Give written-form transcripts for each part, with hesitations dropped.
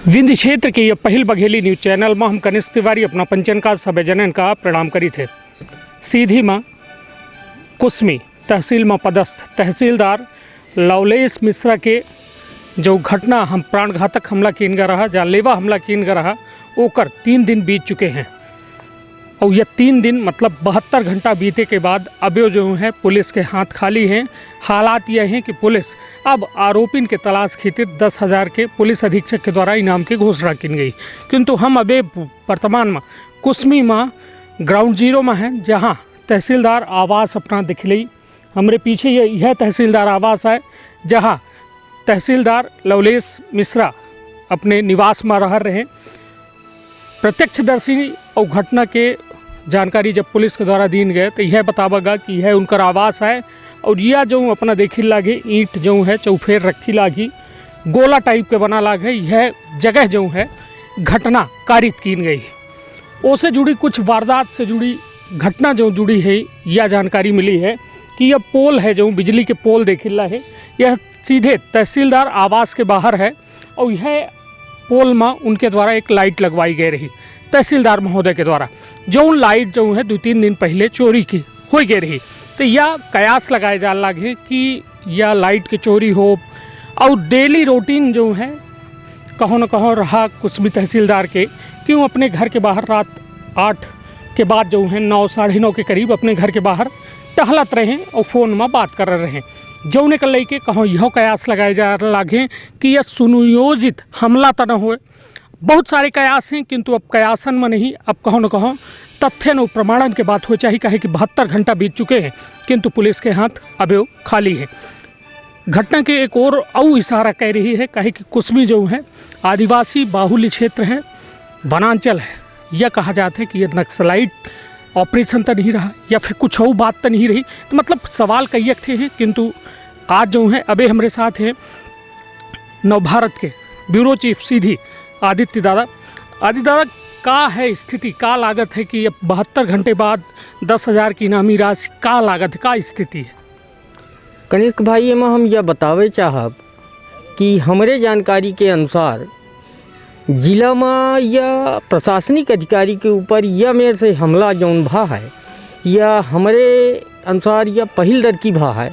विंध्य क्षेत्र के ये पहिल बघेली न्यूज चैनल में हम कनिष्ठ तिवारी अपना पंचन का सभे जनन का प्रणाम करी थे। सीधी में कुसमी तहसील में पदस्थ तहसीलदार लवलेश मिश्रा के जो घटना हम प्राणघातक हमला किन का रहा, जानलेवा हमला किन का रहा, ओकर 3 दिन बीत चुके हैं। और यह 3 दिन मतलब 72 घंटा बीते के बाद अब जो है पुलिस के हाथ खाली हैं। हालात यह हैं कि पुलिस अब आरोपिन के तलाश खातिर 10,000 के पुलिस अधीक्षक के द्वारा इनाम की घोषणा की गई। किंतु हम अभी वर्तमान में कुसमी में ग्राउंड जीरो में हैं, जहां तहसीलदार आवास अपना दिख ली। हमारे पीछे यह तहसीलदार आवास है, जहां तहसीलदार लवलेश मिश्रा अपने निवास में रह रहे हैं। प्रत्यक्षदर्शी और घटना के जानकारी जब पुलिस के द्वारा दीन गए तो यह बतावेगा कि यह उनका आवास है। और यह जो अपना देखी लागे ईंट जो है चौफेर रखी लागी, गोला टाइप के बना लाग है। यह जगह जो है घटना कारित की गई। उससे जुड़ी कुछ वारदात से जुड़ी घटना जो जुड़ी है, यह जानकारी मिली है कि यह पोल है जो बिजली के पोल देखिला है, यह सीधे तहसीलदार आवास के बाहर है। और यह पोल में उनके द्वारा एक लाइट लगवाई गई रही तहसीलदार महोदय के द्वारा, जो उन लाइट जो है 2-3 दिन पहले चोरी की हो गई रही। तो यह कयास लगाए जा लगे कि यह लाइट की चोरी हो। और डेली रूटीन जो है कहो न कहो रहा कुसमी तहसीलदार के, क्यों अपने घर के बाहर रात 8 के बाद जो है 9 साढ़े 9 के करीब अपने घर के बाहर टहलत रहे और फ़ोन में बात कर रहे हैं। जौने के लेके कहो यह कयास लगाए जा लगे कि यह सुनियोजित हमला तो न हो। बहुत सारे कयास हैं, किंतु अब कयासन में नहीं, अब कहो न कहो तथ्य न प्रमाणन के बात हो चाहिए। कहे कि 72 घंटा बीत चुके हैं, किंतु पुलिस के हाथ अभी खाली है। घटना के एक और इशारा कह रही है, कहे कि कुसमी जो है आदिवासी बाहुल्य क्षेत्र है, वनांचल है। यह कहा जाता है कि यह नक्सलाइट ऑपरेशन तो नहीं रहा या फिर कुछ और बात तो नहीं रही। तो मतलब सवाल कई थे हैं, किंतु आज जो है अभी हमारे साथ हैं नवभारत के ब्यूरो चीफ सीधी आदित्य दादा। दादा, का है स्थिति, का लागत है कि 72 घंटे बाद 10,000 की इनामी राशि का लागत है, का स्थिति है? कनिष्क भाई, एमा हम यह बतावे चाहब कि हमारे जानकारी के अनुसार जिला में या प्रशासनिक अधिकारी के ऊपर यह मेरे से हमला जौन भा है, यह हमारे अनुसार यह पहिल दर की भा है।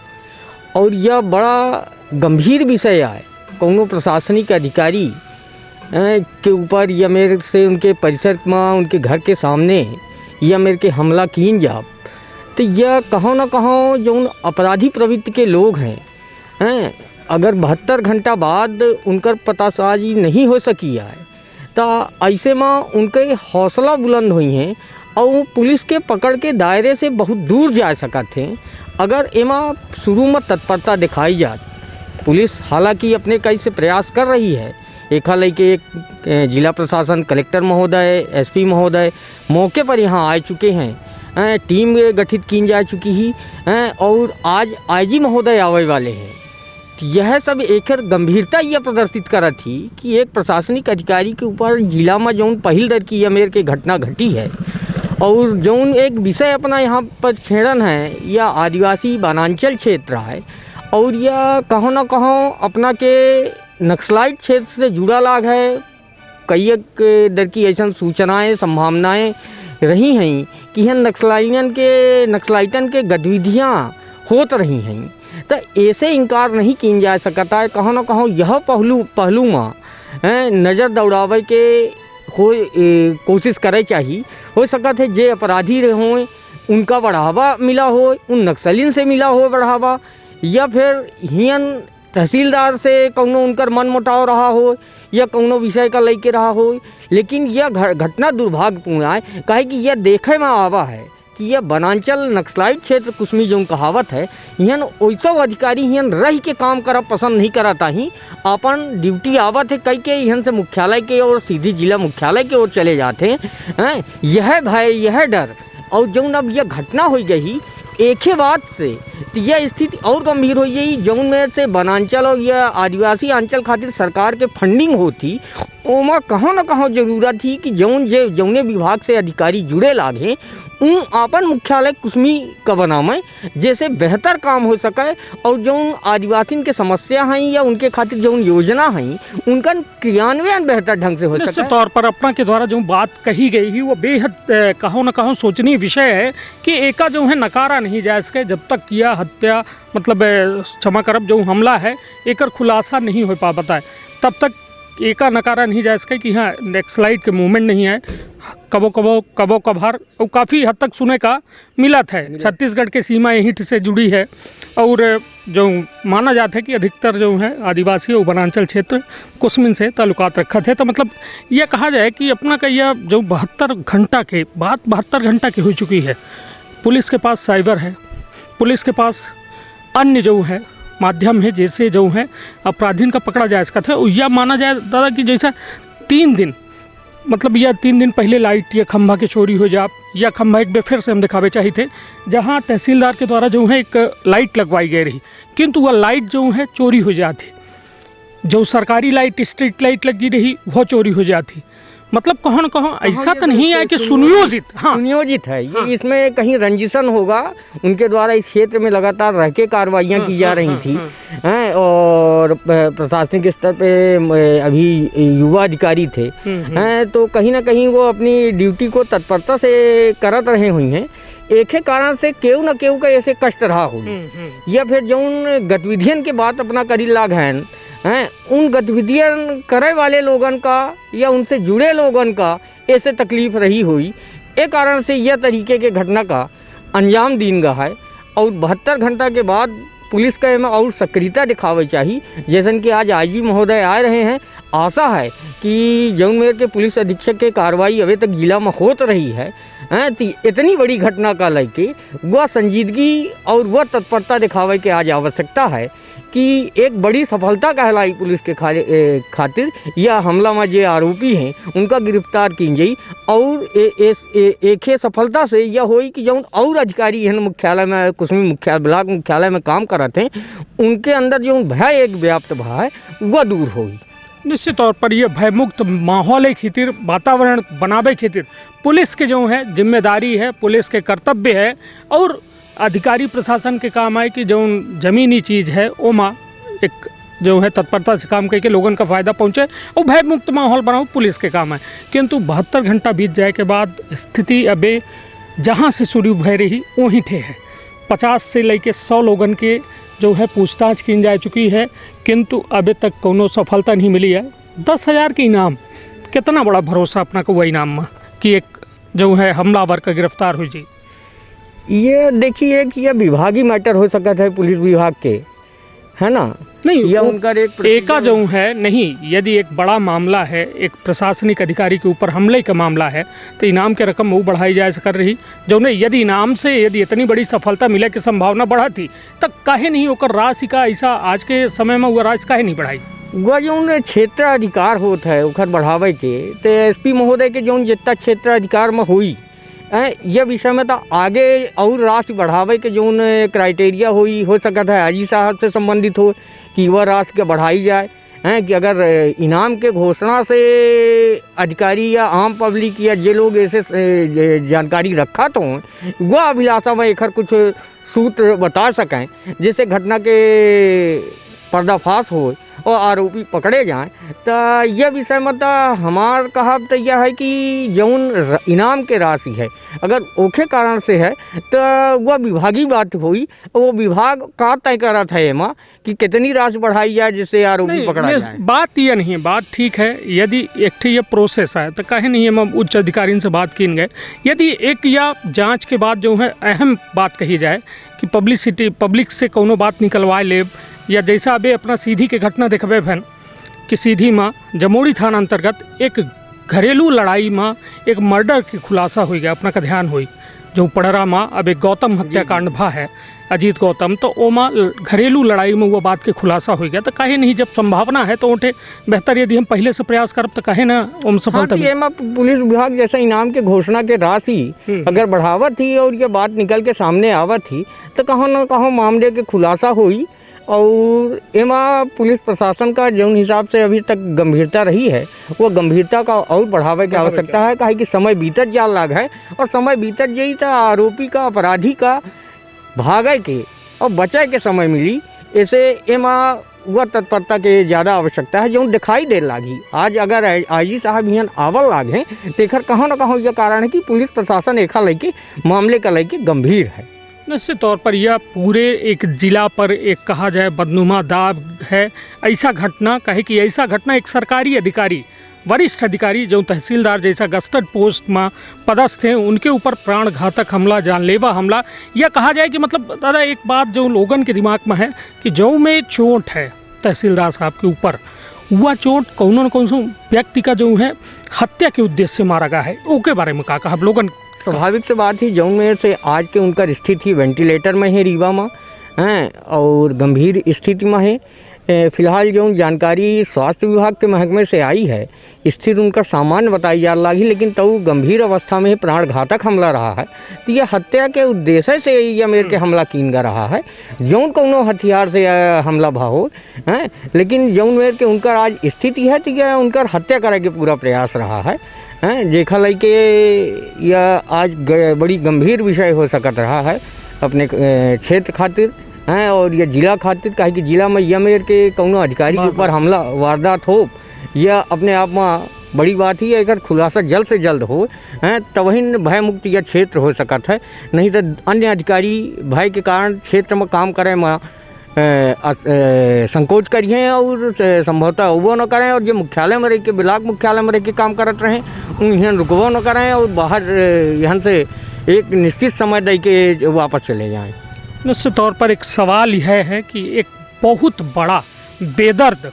और यह बड़ा गंभीर विषय है। कौनो प्रशासनिक अधिकारी के ऊपर या मेरे से उनके परिसर में उनके घर के सामने या मेरे के हमला कीन जाब, तो यह कहो न कहो जो अपराधी प्रवृत्ति के लोग हैं, अगर 72 घंटा बाद उनकर पतासाजी नहीं हो सकी है तो ऐसे में उनके हौसला बुलंद हुई हैं और पुलिस के पकड़ के दायरे से बहुत दूर जा सकते हैं। अगर एमा शुरू में तत्परता दिखाई जाए, पुलिस हालांकि अपने कई से प्रयास कर रही है। एक जिला प्रशासन कलेक्टर महोदय, एसपी महोदय मौके पर यहाँ आ चुके हैं, टीम गठित की जा चुकी ही और आज आईजी महोदय आवे वाले हैं। यह सब एक गंभीरता यह प्रदर्शित करा थी कि एक प्रशासनिक अधिकारी के ऊपर जिला में जौन पहिल दर की मेरे के घटना घटी है और जौन एक विषय अपना यहाँ पर छेड़न है, यह आदिवासी वनांचल क्षेत्र है। और यह कहो न कहो अपना के नक्सलाइट क्षेत्र से जुड़ा लाग है। कई दर की ऐसा सूचनाएँ संभावनाएँ रही हैं कि यह नक्सलाइटन के गतिविधियाँ होत रही हैं। तो ऐसे इनकार नहीं किया जा सकता है। कहो न कहो यह पहलू में नज़र दौड़ावे के कोशिश करे चाहिए। हो सकता है जे अपराधी हों उनका बढ़ावा मिला हो, उन नक्सलिन से मिला हो बढ़ावा, या फिर हियन तहसीलदार से कौनो उनकर मन मुटाव रहा हो या कौनो विषय का लेके रहा हो। लेकिन यह घटना दुर्भाग्यपूर्ण है, काहे कि यह देखे में आवा है कि यह वनांचल नक्सलाइट क्षेत्र कुसमी जो कहावत है, हियन वैसा अधिकारी हियन रह के काम करब पसंद नहीं कराता ही अपन ड्यूटी आवत है कई के हियन से मुख्यालय के और सीधी जिला मुख्यालय की ओर चले जाते हैं। यह भय, यह डर और जौन अब यह घटना हो गई एक ही बात से, तो यह स्थिति और गंभीर हो गई। जौन में से वनांचल और यह आदिवासी अंचल खातिर सरकार के फंडिंग होती ओमा कहाँ न कहाँ जरूरत थी कि जौने विभाग से अधिकारी जुड़े लागे उन आपन मुख्यालय कुसमी का बनावे, जैसे बेहतर काम हो सके और जौन आदिवासियों के समस्या हैं या उनके खातिर जौन योजना हैं उनका क्रियान्वयन बेहतर ढंग से हो निश्चित सके। तौर पर अपना के द्वारा जो बात कही गई है वो बेहद कहो न कहो सोचनीय विषय है कि एका जो है नकारा नहीं जा सके जब तक यह हत्या मतलब क्षमा करब जो हमला है एकर खुलासा नहीं हो पाता है तब तक एका नकारा नहीं जा सके कि हाँ नक्सलाइट के मूवमेंट नहीं है। कबो कभार और काफ़ी हद तक सुने का मिलत है छत्तीसगढ़ के सीमा यहीं से जुड़ी है और जो माना जाता है कि अधिकतर जो है आदिवासी और वनांचल क्षेत्र कुसमिन से ताल्लुकात रखा थे। तो मतलब यह कहा जाए कि अपना का यह जो 72 घंटा की हो चुकी है, पुलिस के पास साइबर है, पुलिस के पास अन्य जो है माध्यम है जैसे जो है अपराधियों का पकड़ा जा सकता है। यह माना जाए दादा कि जैसा 3 दिन मतलब यह 3 दिन पहले लाइट या खंभा के चोरी हो जा या खंभा एक बार फिर से हम दिखावे चाहिए थे जहाँ तहसीलदार के द्वारा जो है एक लाइट लगवाई गई रही किंतु वह लाइट जो है चोरी हो जाती, जो सरकारी लाइट स्ट्रीट लाइट लगी रही वह चोरी हो जाती। मतलब कहाँ न कहाँ ऐसा तो नहीं है कि सुनियोजित सुनियोजित है ये। इसमें कहीं रंजिशन होगा, उनके द्वारा इस क्षेत्र में लगातार रह के कार्रवाइयाँ की जा रही थी हैं और प्रशासनिक स्तर पे अभी युवा अधिकारी थे हैं तो कहीं ना कहीं वो अपनी ड्यूटी को तत्परता से करत रहे हुई हैं। एक ही कारण से केहू न केहू का ऐसे कष्ट रहा हुई या फिर जौन गतिविधियन के बात अपना करी लाग हैं उन गतिविधियाँ करे वाले लोगन का या उनसे जुड़े लोगन का ऐसे तकलीफ रही हुई। एक कारण से यह तरीके के घटना का अंजाम दीन गया है और 72 घंटा के बाद पुलिस का में और सक्रियता दिखावे चाहिए। जैसन कि आज आईजी महोदय आ रहे हैं, आशा है कि जौनमेर के पुलिस अधीक्षक के कार्रवाई अभी तक जिला में होत रही है तो इतनी बड़ी घटना का लेके वह संजीदगी और वह तत्परता दिखावे के आज आवश्यकता है कि एक बड़ी सफलता कहलाई पुलिस के खातिर या हमला में जो आरोपी हैं उनका गिरफ्तार की जाई और एक ही सफलता से यह होई कि जौन और अधिकारी हैं मुख्यालय में कुसमी मुख्यालय ब्लॉक मुख्यालय में काम करते हैं उनके अंदर जो भय एक व्याप्त भय है वह दूर होगी। निश्चित तौर पर यह भयमुक्त माहौल खातिर वातावरण बनावे खातिर पुलिस के जो है जिम्मेदारी है, पुलिस के कर्तव्य है और अधिकारी प्रशासन के काम है कि जो ज़मीनी चीज़ है ओमा एक जो है तत्परता से काम करके लोगों का फ़ायदा पहुँचे और भय मुक्त माहौल बनाओ पुलिस के काम है। किंतु 72 घंटा बीत जाए के बाद स्थिति अबे जहाँ से शुरू भय रही वहीं ठे है। 50 से लेके 100 लोगन के जो है पूछताछ की जा चुकी है किंतु अभी तक कोनो सफलता नहीं मिली है। 10,000 के इनाम, कितना बड़ा भरोसा अपना को वह इनाम में कि एक जो है हमलावर का गिरफ्तार हो जी। ये देखिए कि यह विभागीय मैटर हो सकता है पुलिस विभाग के, है ना? नहीं या उनका एका जो है नहीं, यदि एक बड़ा मामला है, एक प्रशासनिक अधिकारी के ऊपर हमले का मामला है तो इनाम के रकम वो बढ़ाई जा कर रही जो नहीं। यदि इनाम से यदि इतनी बड़ी सफलता मिले की संभावना बढ़ा थी तब काहे नहीं होकर राशि का ऐसा आज के समय में वो राशि काहे नहीं बढ़ाई। वह जो क्षेत्र अधिकार होता है उखर बढ़ावे के तो एसपी महोदय के जो जितना क्षेत्र अधिकार में हुई यह विषय में तो आगे और राशि बढ़ावे के जो क्राइटेरिया हुई हो सकता है आईजी साहब से संबंधित हो कि वह राशि के बढ़ाई जाए हैं कि अगर इनाम के घोषणा से अधिकारी या आम पब्लिक या जे लोग ऐसे जानकारी रखा तो वह अभिलाषा में एक कुछ सूत्र बता सकें जिससे घटना के पर्दाफाश हो और आरोपी पकड़े जाएं। तो यह विषय में तो हमार कहा तो यह है कि जौन इनाम के राशि है अगर ओखे कारण से है तो वह विभागीय बात हुई, वो विभाग का तय करा था एमा कि कितनी राशि बढ़ाई जाए जिससे आरोपी पकड़ा जाए। बात यह नहीं है, बात ठीक है यदि एक ये प्रोसेस है तो कहे नहीं हम उच्च अधिकारी से बात की गए। यदि एक या जाँच के बाद जो है अहम बात कही जाए कि पब्लिक से कोनो बात निकलवाए ले या जैसा अभी अपना सीधी के घटना देखबे भन कि सीधी में जमोड़ी थाना अंतर्गत एक घरेलू लड़ाई में एक मर्डर की खुलासा हो गया अपना का ध्यान हुई जो पड़रा में अब एक गौतम हत्याकांड भा है अजीत गौतम तो ओमा घरेलू लड़ाई में वो बात के खुलासा हो गया। तो काहे नहीं जब संभावना है तो उठे बेहतर यदि हम पहले से प्रयास करब तो काहे ना ओम सफलता पुलिस विभाग जैसा इनाम के घोषणा के राशि अगर बढ़ावत थी और ये बात निकल के सामने आवत थी तो कहाँ ना कहाँ मामले के खुलासा हुई और एमा पुलिस प्रशासन का जौन हिसाब से अभी तक गंभीरता रही है वो गंभीरता का और बढ़ावे की आवश्यकता है, काहे कि समय बीतत जा लाग है और समय बीतत जाई तो आरोपी का अपराधी का भागे के और बचे के समय मिली। ऐसे एमा वह तत्परता के ज़्यादा आवश्यकता है जो दिखाई दे लागी। आज अगर आईजी साहब यहाँ आवल लाग हैं तो एकर कहाँ न कहाँ यह कारण है कि पुलिस प्रशासन एका लेके मामले का लेके गंभीर है। निश्चित तौर पर यह पूरे एक जिला पर एक कहा जाए बदनुमा दाग है। ऐसा घटना कहे कि ऐसा घटना एक सरकारी अधिकारी, वरिष्ठ अधिकारी जो तहसीलदार जैसा गस्टेड पोस्ट में पदस्थ हैं उनके ऊपर प्राण घातक हमला, जानलेवा हमला। यह कहा जाए कि मतलब दादा एक बात जो लोगों के दिमाग में है कि जो में चोट है तहसीलदार साहब के ऊपर, वह चोट कौन न कौन सो व्यक्ति का जो है हत्या के उद्देश्य से मारा गया है। ओके बारे में कहा लोगों स्वाभाविक से बात ही जौन में से आज के उनका स्थिति वेंटिलेटर में है रीवा में हैं और गंभीर स्थिति में है। फिलहाल जो जानकारी स्वास्थ्य विभाग के महकमे से आई है स्थिति उनका सामान्य बताई जा लगी, लेकिन तो गंभीर अवस्था में प्राण घातक हमला रहा है। तो यह हत्या के उद्देश्य से यह मेरे के हमला कीन गा रहा है, जौन कोनो हथियार से हमला भाहो हैं, लेकिन जौन मेरे के उनका आज स्थिति है तो यह उनका हत्या करे के पूरा प्रयास रहा है हैं। देखा लई के यह आज बड़ी गंभीर विषय हो सकत रहा है अपने क्षेत्र खातिर हैं और यह जिला खातिर, काहे कि जिला में यह मेरे के कौनो अधिकारी के ऊपर हमला वारदात हो यह अपने आप में बड़ी बात ही है। अगर खुलासा जल्द से जल्द हो हैं तब ही भय मुक्त यह क्षेत्र हो सकता है, नहीं तो अन्य अधिकारी भय के कारण क्षेत्र में काम करे में संकोच करिए और संभवतः वो न करें और जो मुख्यालय में रह के ब्लॉक मुख्यालय में रह के काम करते रहें यहाँ रुकवो न करें और बाहर यहाँ से एक निश्चित समय दे के वापस चले जाएँ। निश्चित तौर पर एक सवाल यह है कि एक बहुत बड़ा बेदर्द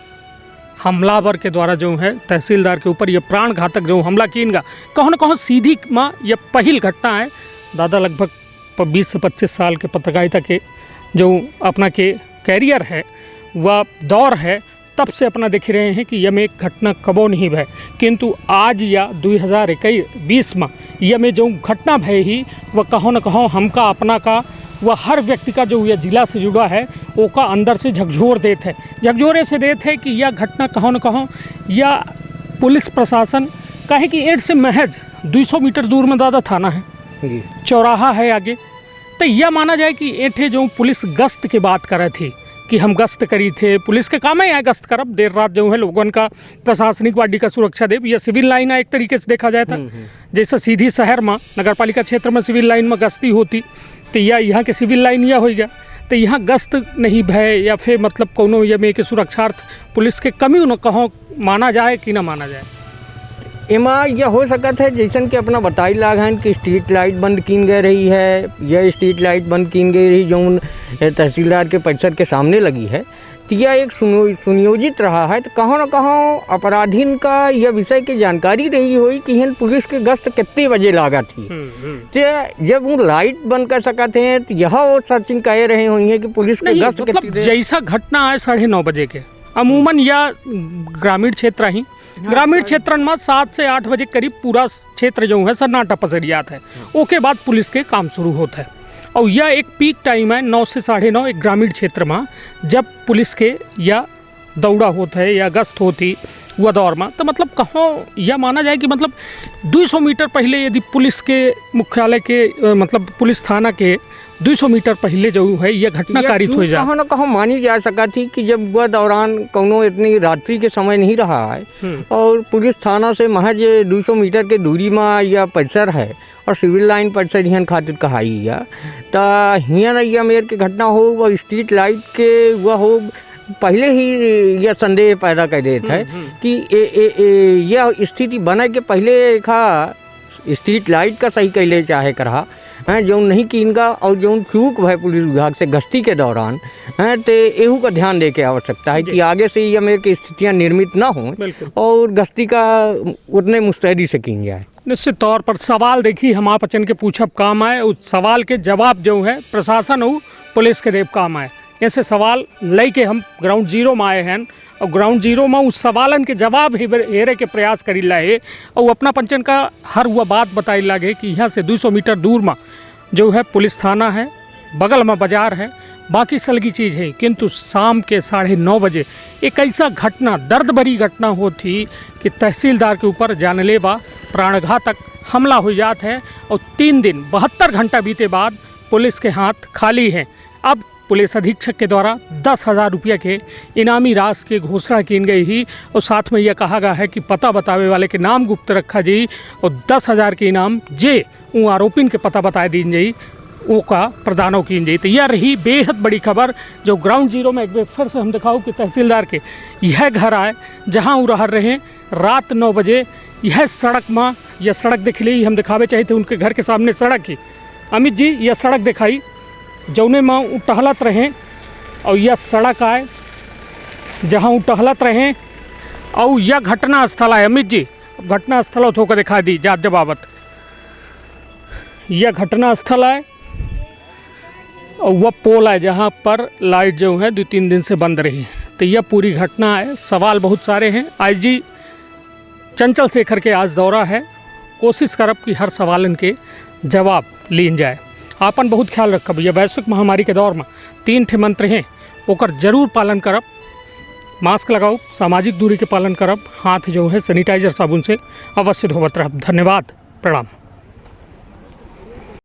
हमलावर के द्वारा जो है तहसीलदार के ऊपर यह प्राण घातक जो हमला कीनगा कहो न कहो सीधी माँ यह पहल घटना है। दादा लगभग 20 से 25 साल के पत्रकारिता के जो अपना के कैरियर है वह दौर है, तब से अपना देख रहे हैं कि यह में एक घटना कबो नहीं भय, किंतु आज या 2021 में यह में जो घटना भय ही वह कहो न कहो हमका अपना का वह हर व्यक्ति का जो यह जिला से जुड़ा है वो का अंदर से झकझोर देते है, झकझोरे से देते है कि यह घटना कहो न कहो या पुलिस प्रशासन कहे कि एड से महज 200 मीटर दूर में दादा थाना है, चौराहा है आगे, तो यह माना जाए कि एठे जो पुलिस गश्त की बात कर रही थी कि हम गश्त करी थे, पुलिस के काम है गश्त करब देर रात जो है लोगों का प्रशासनिक बॉडी का सुरक्षा देव, यह सिविल लाइन है एक तरीके से देखा जाए था। जैसे सीधी शहर में नगर पालिका क्षेत्र में सिविल लाइन में गश्ती होती तो यह यहाँ के सिविल लाइन यह हो गया, तो यहाँ गश्त नहीं भय या फिर मतलब कोनो ये में के सुरक्षार्थ पुलिस के कमी न कहो माना जाए कि ना माना जाए। एमा यह हो सकता है जैसन कि अपना बताई लाग है कि स्ट्रीट लाइट बंद कीन गई रही है, यह स्ट्रीट लाइट बंद कीन गई रही जो तहसीलदार के परिसर के सामने लगी है, तो यह एक सुनियोजित रहा है। तो कहाँ न कहाँ अपराधीन का यह विषय की जानकारी रही हुई कि हन पुलिस के गश्त कितने बजे लागा थी, तो जब वो लाइट बंद कर सकते हैं तो यह वो सर्चिंग कह रहे हुई है कि पुलिस के गश्त मतलब जैसा घटना है 9:30 बजे के अमूमन या ग्रामीण क्षेत्र ही ग्रामीण क्षेत्र में 7 से 8 बजे करीब पूरा क्षेत्र जो है सन्नाटा पसरियात है, ओके बाद पुलिस के काम शुरू होता है और यह एक पीक टाइम है 9 से 9:30 एक ग्रामीण क्षेत्र में जब पुलिस के या दौड़ा होता है या गश्त होती वह दौर में, तो मतलब कहो यह माना जाए कि मतलब 200 मीटर पहले यदि पुलिस के मुख्यालय के मतलब पुलिस थाना के 200 मीटर पहले जो है यह घटना कारित हो जाए, कहाँ न कहाँ मानी जा सका थी कि जब वह दौरान कोनो इतनी रात्रि के समय नहीं रहा है और पुलिस थाना से महज 200 मीटर के दूरी में यह परिसर है और सिविल लाइन परिसर यहाँ खातिर कहाई या तो यहाँ यह मेरे के घटना हो वह स्ट्रीट लाइट के वह हो पहले ही यह संदेह पैदा कर देता है कि यह स्थिति बने के पहले खा स्ट्रीट लाइट का सही कैले चाहे करा हैं जो नहीं कि इनका और जो चूक है पुलिस विभाग से गश्ती के दौरान हैं, तो एहू का ध्यान दे के आवश्यकता है कि आगे से यह मेरे की स्थितियाँ निर्मित ना हों और गश्ती का उतने मुस्तैदी से की जाए। निश्चित तौर पर सवाल देखिए हम आप अचन के पूछब काम आए, उस सवाल के जवाब जो है प्रशासन हो पुलिस के देव काम आए, ऐसे सवाल ले के हम ग्राउंड जीरो में आए हैं और ग्राउंड जीरो में उस सवालन के जवाब हेरे के प्रयास करी लाए और अपना पंचन का हर वह बात बताई लागे कि यहाँ से 200 मीटर दूर में जो है पुलिस थाना है, बगल में बाजार है, बाकी सलगी चीज़ है, किंतु शाम के 9:30 बजे एक ऐसा घटना, दर्द भरी घटना होती कि तहसीलदार के ऊपर जानलेवा प्राणघातक हमला हो जाता है और 3 दिन 72 घंटा बीते बाद पुलिस के हाथ खाली हैं। अब पुलिस अधीक्षक के द्वारा 10,000 रुपये के इनामी राशि की घोषणा की गई ही और साथ में यह कहा गया है कि पता बतावे वाले के नाम गुप्त रखा जाई और 10,000 के इनाम जे उन आरोपिन के पता बताए दी जाई वो का प्रदानों की जाई। तो यह रही बेहद बड़ी खबर जो ग्राउंड जीरो में एक बार फिर से हम दिखाऊँ कि तहसीलदार के यह घर आए जहाँ वो रह रहे रात 9 बजे। यह सड़क में, यह सड़क दिख ली हम दिखावे चाहिए थे उनके घर के सामने सड़क ही। अमित जी यह सड़क दिखाई जौने में वो टहलत रहें और यह सड़क आए जहाँ वो टहलत रहें और यह घटना स्थल है। अमित जी घटना स्थल होकर दिखा दी जात जवाबत। यह घटना स्थल है और वह पोल है जहाँ पर लाइट जो है 2-3 दिन से बंद रही। तो यह पूरी घटना है। सवाल बहुत सारे हैं। आईजी चंचल शेखर के आज दौरा है, कोशिश करब कि हर सवालन के जवाब लीन जाए। आपन बहुत ख्याल रखब। यह वैश्विक महामारी के दौर में 3 ठे मंत्र हैं ओकर जरूर पालन करब। मास्क लगाओ, सामाजिक दूरी के पालन करब, हाथ जो है सैनिटाइजर साबुन से अवश्य धोवत रहब। धन्यवाद, प्रणाम।